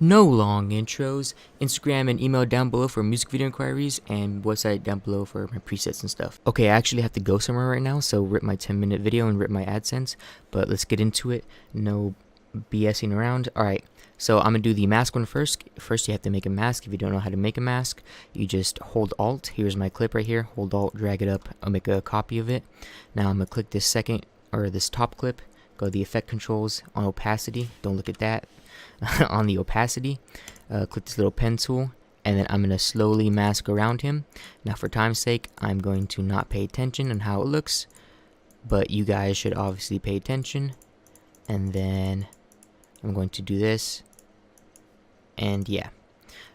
No long intros. Instagram and email down below for music video inquiries, and website down below for my presets and stuff. Okay, I actually have to go somewhere right now, so rip my 10-minute video and rip my AdSense, but let's get into it. No BSing around. Alright, so I'm gonna do the mask one first. First, you have to make a mask. If you don't know how to make a mask, you just hold Alt. Here's my clip right here. Hold Alt, drag it up. I'll make a copy of it. Now I'm gonna click this second, or this top clip. Go to the effect controls on opacity. Don't look at that. On the opacity, click this little pen tool, and then I'm going to slowly mask around him. Now for time's sake, I'm going to not pay attention on how it looks, but you guys should obviously pay attention. And then I'm going to do this, and yeah.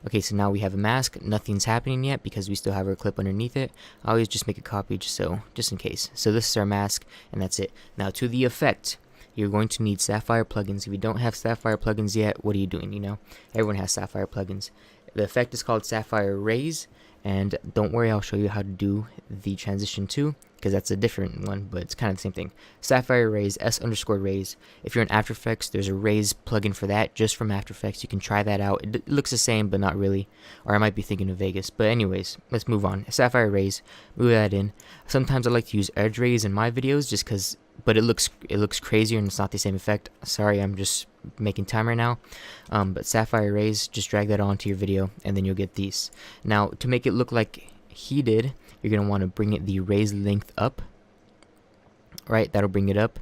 Okay, so now we have a mask. Nothing's happening yet because we still have our clip underneath it. I always just make a copy just in case. So this is our mask, and that's it. Now to the effect. You're going to need Sapphire plugins. If you don't have Sapphire plugins yet, what are you doing? You know, everyone has Sapphire plugins. The effect is called Sapphire Rays, and don't worry, I'll show you how to do the transition too, because that's a different one, but it's kind of the same thing. Sapphire Rays, S_Rays. If you're in After Effects, there's a Rays plugin for that, just from After Effects. You can try that out. It looks the same, but not really. Or I might be thinking of Vegas. But anyways, let's move on. Sapphire Rays, move that in. Sometimes I like to use Edge Rays in my videos, just because. But it looks crazier and it's not the same effect. Sorry, I'm just making time right now. But Sapphire Rays, just drag that onto your video, and then you'll get these. Now, to make it look like he did, you're gonna want to bring it the raise length up. Right, that'll bring it up,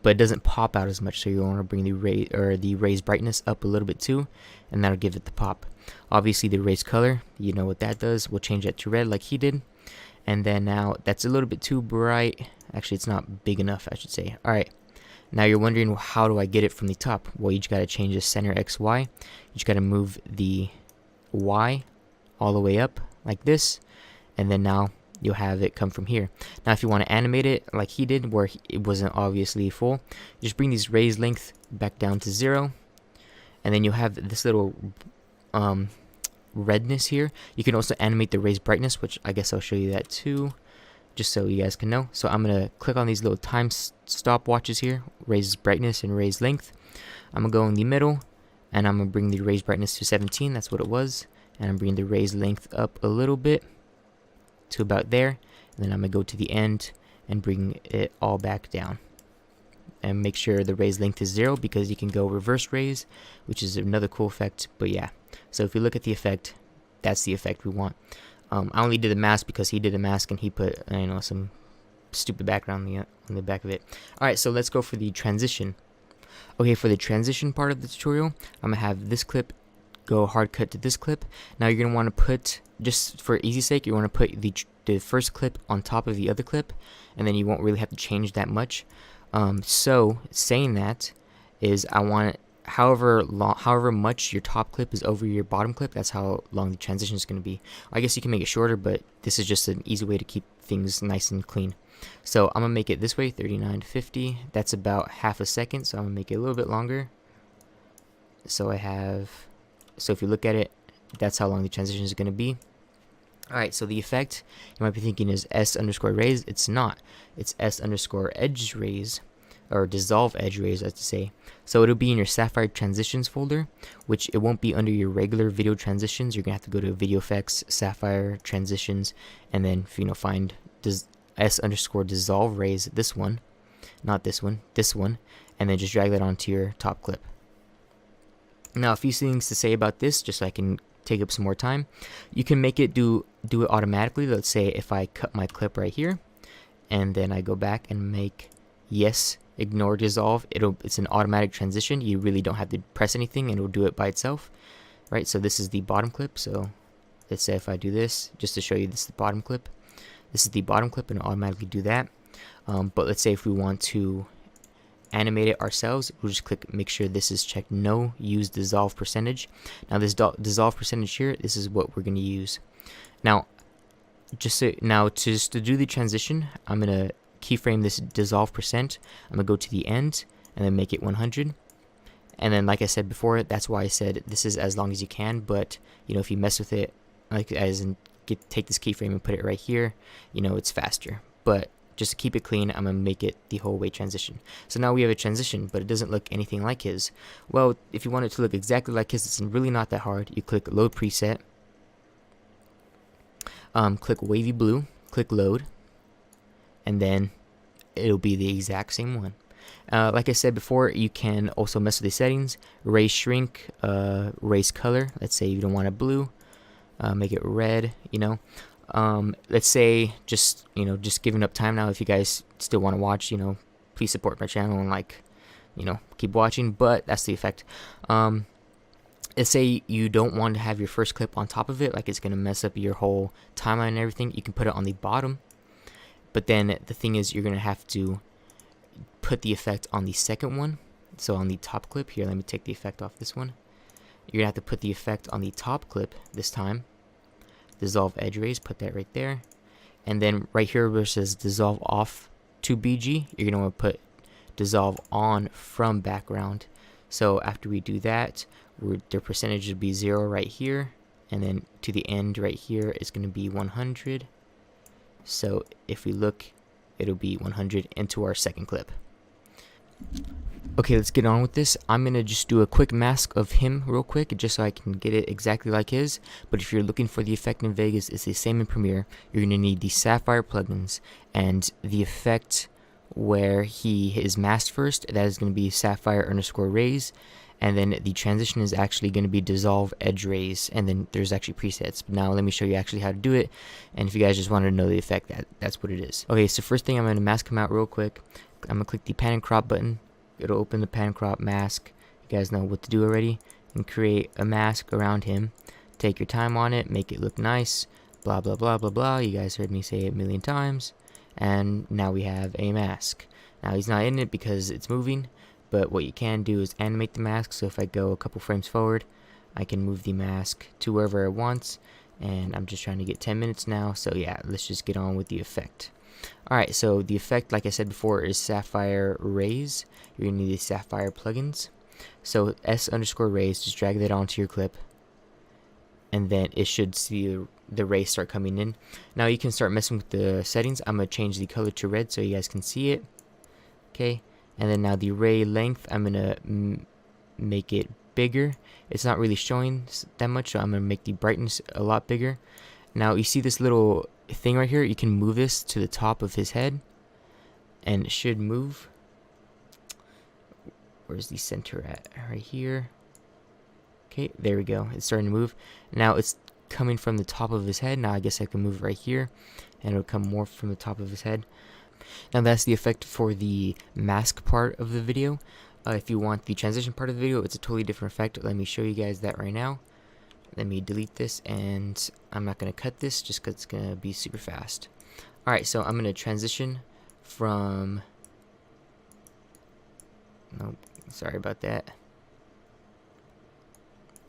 but it doesn't pop out as much. So you want to bring the raise brightness up a little bit too, and that'll give it the pop. Obviously, the raise color, you know what that does. We'll change that to red like he did. And then now that's a little bit too bright. Actually, it's not big enough, I should say. Alright, now you're wondering, how do I get it from the top? Well, you just got to change the center XY. You just got to move the Y all the way up like this. And then now you'll have it come from here. Now, if you want to animate it like he did, where it wasn't obviously full, just bring these raise length back down to 0. And then you'll have this little redness here. You can also animate the raise brightness, which I guess I'll show you that too, just so you guys can know. So I'm gonna click on these little time stopwatches here, raise brightness and raise length. I'm gonna go in the middle, and I'm gonna bring the raise brightness to 17. That's what it was. And I'm bringing the raise length up a little bit to about there. And then I'm gonna go to the end and bring it all back down. And make sure the raise length is 0, because you can go reverse raise, which is another cool effect. But yeah, so if you look at the effect, that's the effect we want. I only did the mask because he did a mask and he put, you know, some stupid background on the back of it. Alright, so let's go for the transition. Okay, for the transition part of the tutorial, I'm going to have this clip go hard cut to this clip. Now you're going to want to put, just for easy sake, you want to put the first clip on top of the other clip, and then you won't really have to change that much. So saying that is, I want it, however much your top clip is over your bottom clip, that's how long the transition is going to be. I guess you can make it shorter, but this is just an easy way to keep things nice and clean. So I'm going to make it this way, 39 to 50. That's about half a second, so I'm going to make it a little bit longer. So if you look at it, that's how long the transition is going to be. Alright, so the effect, you might be thinking, is S_rays. It's not. It's S_edge rays, or dissolve edge rays, as to say. So it'll be in your Sapphire transitions folder, which it won't be under your regular video transitions. You're gonna have to go to video effects, Sapphire transitions, and then find S_dissolve rays, this one, not this one, this one, and then just drag that onto your top clip. Now, a few things to say about this, just so I can take up some more time. You can make it do it automatically. Let's say if I cut my clip right here, and then I go back and make yes, ignore dissolve, it's an automatic transition. You really don't have to press anything, and it'll do it by itself. Right, so this is the bottom clip. So let's say if I do this, just to show you, this is the bottom clip. This is the bottom clip, and it'll automatically do that. But let's say if we want to animate it ourselves, we'll just click, make sure this is checked, no, use dissolve percentage. Now this dissolve percentage here, this is what we're going to use. Now just to do the transition, I'm going to keyframe this dissolve percent. I'm going to go to the end and then make it 100. And then, like I said before, that's why I said this is as long as you can. But if you mess with it, like as in take this keyframe and put it right here, it's faster. But just to keep it clean, I'm going to make it the whole way transition. So now we have a transition, but it doesn't look anything like his. Well, if you want it to look exactly like his, it's really not that hard. You click load preset, click wavy blue, click load, and then it'll be the exact same one. Like I said before, you can also mess with the settings, raise shrink, raise color. Let's say you don't want it blue, make it red, you know. Let's say just giving up time now. If you guys still want to watch, please support my channel and keep watching, but that's the effect. Let's say you don't want to have your first clip on top of it, like it's going to mess up your whole timeline and everything. You can put it on the bottom, but then the thing is you're going to have to put the effect on the second one. So on the top clip here, let me take the effect off this one. You're going to have to put the effect on the top clip this time. Dissolve edge rays, put that right there. And then right here where it says dissolve off to BG, you're going to want to put dissolve on from background. So after we do that, the percentage would be 0 right here, and then to the end right here is going to be 100. So if we look, it'll be 100 into our second clip. Okay, let's get on with this. I'm going to just do a quick mask of him real quick, just so I can get it exactly like his. But if you're looking for the effect in Vegas, it's the same in Premiere. You're going to need the Sapphire plugins, and the effect where he is masked first, that is going to be Sapphire_Rays. And then the transition is actually going to be dissolve edge rays, and then there's actually presets. But now let me show you actually how to do it, and if you guys just wanted to know the effect, that's what it is. Okay, so first thing, I'm going to mask him out real quick. I'm going to click the pan and crop button. It'll open the pan and crop mask. You guys know what to do already. And create a mask around him. Take your time on it, make it look nice, blah blah blah blah blah. You guys heard me say it a million times. And now we have a mask. Now he's not in it because it's moving, but what you can do is animate the mask. So if I go a couple frames forward, I can move the mask to wherever I want, and I'm just trying to get 10 minutes now. So yeah, let's just get on with the effect. Alright, so the effect, like I said before, is Sapphire Rays. You're going to need the Sapphire plugins. So S_rays, just drag that onto your clip, and then it should see the rays start coming in. Now you can start messing with the settings. I'm going to change the color to red so you guys can see it. Okay, and then now the ray length, I'm going to make it bigger. It's not really showing that much, so I'm going to make the brightness a lot bigger. Now you see this little thing right here, you can move this to the top of his head, and it should move. Where's the center at? Right here. Okay, there we go. It's starting to move. Now it's coming from the top of his head. Now I guess I can move right here, and it'll come more from the top of his head. Now that's the effect for the mask part of the video. If you want the transition part of the video, it's a totally different effect. Let me show you guys that right now. Let me delete this, and I'm not going to cut this just because it's going to be super fast. Alright, so I'm going to transition from... Nope, sorry about that.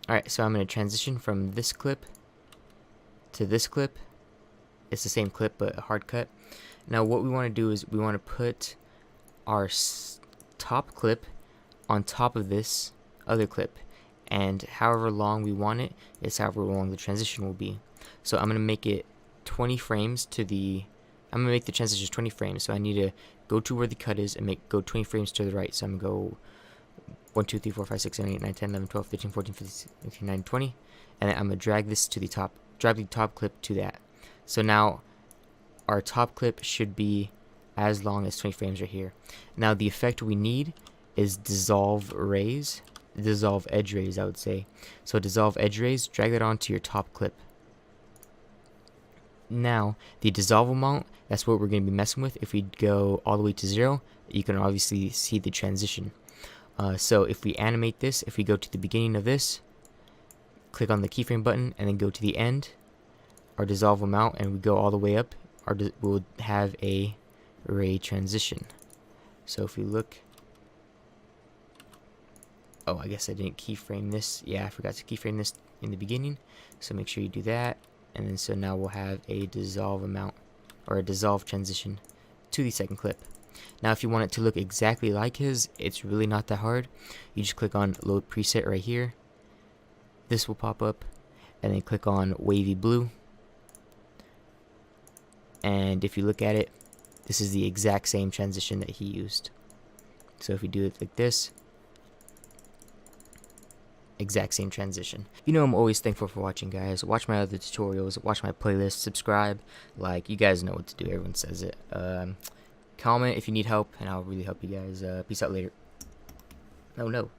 Alright, so I'm going to transition from this clip to this clip. It's the same clip, but a hard cut. Now what we want to do is we want to put our top clip on top of this other clip, and however long we want it is however long the transition will be. So I'm going to make it 20 frames to the... I'm going to make the transition 20 frames, so I need to go to where the cut is and go 20 frames to the right. So I'm going to go 1, 2, 3, 4, 5, 6, 7, 8, 9, 10, 11, 12, 13, 14, 15, 16, 17, 18, 19, 20. And then I'm going to drag this to the top, drag the top clip to that. So now our top clip should be as long as 20 frames right here. Now the effect we need is dissolve rays. Dissolve edge rays, I would say. So dissolve edge rays, drag that onto your top clip. Now the dissolve amount, that's what we're going to be messing with. If we go all the way to 0, you can obviously see the transition. So if we animate this, if we go to the beginning of this, click on the keyframe button, and then go to the end, our dissolve amount, and we go all the way up, we'll have a ray transition. So if we look, oh, I guess I didn't keyframe this. Yeah, I forgot to keyframe this in the beginning. So make sure you do that. And then so now we'll have a dissolve amount, or a dissolve transition to the second clip. Now if you want it to look exactly like his, it's really not that hard. You just click on load preset right here. This will pop up, and then click on wavy blue. And if you look at it, this is the exact same transition that he used. So if we do it like this, exact same transition. You know, I'm always thankful for watching, guys. Watch my other tutorials, watch my playlist, subscribe. Like, you guys know what to do. Everyone says it. Comment if you need help, and I'll really help you guys. Peace out later. No.